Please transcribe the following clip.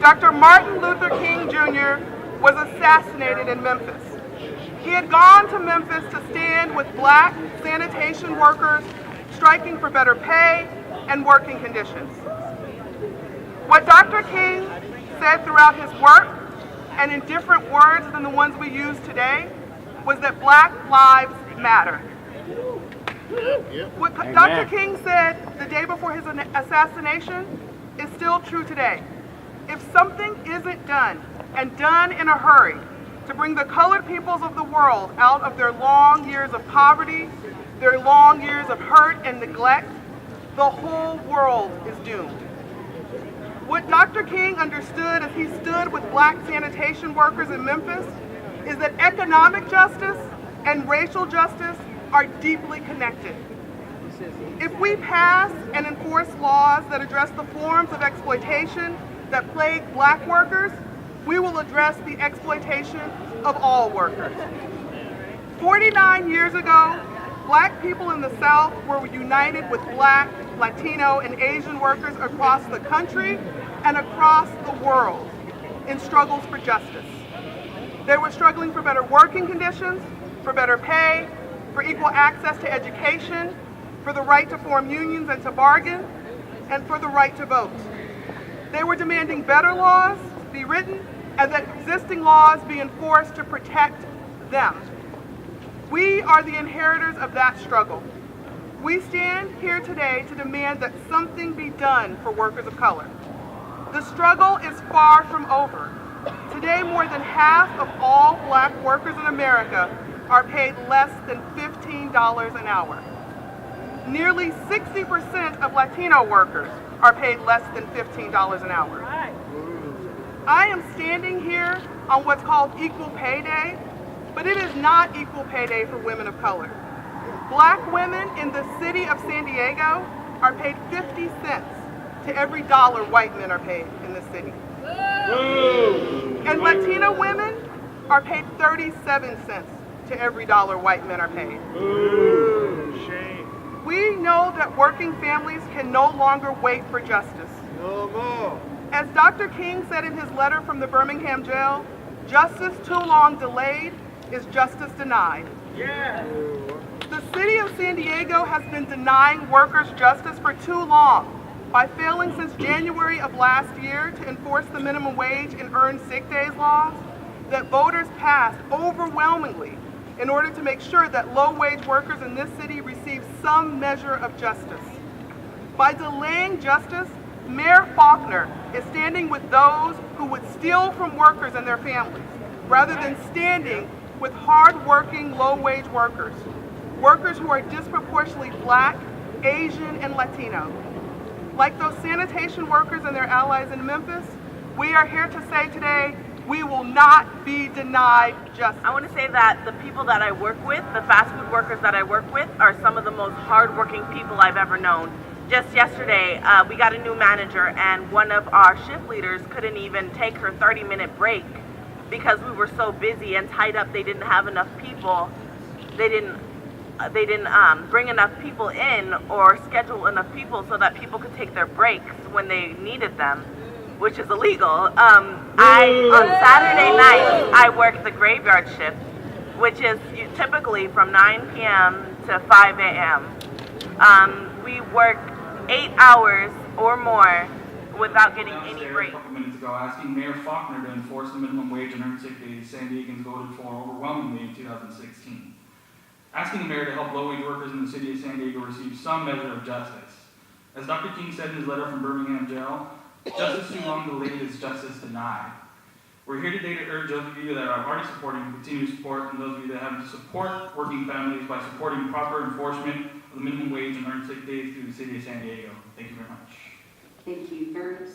Dr. Martin Luther King Jr. was assassinated in Memphis. He had gone to Memphis to stand with black sanitation workers striking for better pay and working conditions. What Dr. King said throughout his work, and in different words than the ones we use today, was that Black lives matter. What Dr. King said the day before his assassination is still true today. If something isn't done, and done in a hurry, to bring the colored peoples of the world out of their long years of poverty, their long years of hurt and neglect, the whole world is doomed. What Dr. King understood as he stood with black sanitation workers in Memphis is that economic justice and racial justice are deeply connected. If we pass and enforce laws that address the forms of exploitation that plague black workers, we will address the exploitation of all workers. 49 years ago, black people in the South were united with black, Latino, and Asian workers across the country and across the world in struggles for justice. They were struggling for better working conditions, for better pay, for equal access to education, for the right to form unions and to bargain, and for the right to vote. They were demanding better laws be written and that existing laws be enforced to protect them. We are the inheritors of that struggle. We stand here today to demand that something be done for workers of color. The struggle is far from over. Today, more than half of all black workers in America are paid less than $15 an hour. Nearly 60% of Latino workers are paid less than $15 an hour. I am standing here on what's called Equal Pay Day, but it is not equal pay day for women of color. Black women in the city of San Diego are paid 50 cents to every dollar white men are paid in this city. And Latino women are paid 37 cents to every dollar white men are paid. Shame. We know that working families can no longer wait for justice. No more. As Dr. King said in his letter from the Birmingham jail, justice too long delayed is justice denied. Yeah. The city of San Diego has been denying workers justice for too long by failing since January of last year to enforce the minimum wage and earned sick days laws that voters passed overwhelmingly in order to make sure that low-wage workers in this city receive some measure of justice. By delaying justice, Mayor Faulkner is standing with those who would steal from workers and their families, rather than standing with hard-working, low-wage workers, workers who are disproportionately Black, Asian, and Latino. Like those sanitation workers and their allies in Memphis, we are here to say today, we will not be denied justice. I want to say that the people that I work with, the fast food workers that I work with, are some of the most hardworking people I've ever known. Just yesterday, we got a new manager, and one of our shift leaders couldn't even take her 30-minute break because we were so busy and tied up. They didn't have enough people. They didn't bring enough people in or schedule enough people so that people could take their breaks when they needed them, which is illegal. On Saturday nights, I work the graveyard shift, which is typically from 9 p.m. to 5 a.m. We work 8 hours or more without getting any break. A couple minutes ago, asking Mayor Faulkner to enforce the minimum wage and earned sick days San Diegans voted for overwhelmingly in 2016. Asking the mayor to help low-wage workers in the city of San Diego receive some measure of justice. As Dr. King said in his letter from Birmingham jail, justice too long delayed is justice denied. We're here today to urge those of you that are already supporting to continue to support, and those of you that have to support working families by supporting proper enforcement of the minimum wage and earned sick days through the city of San Diego. Thank you very much. Thank you. Very much.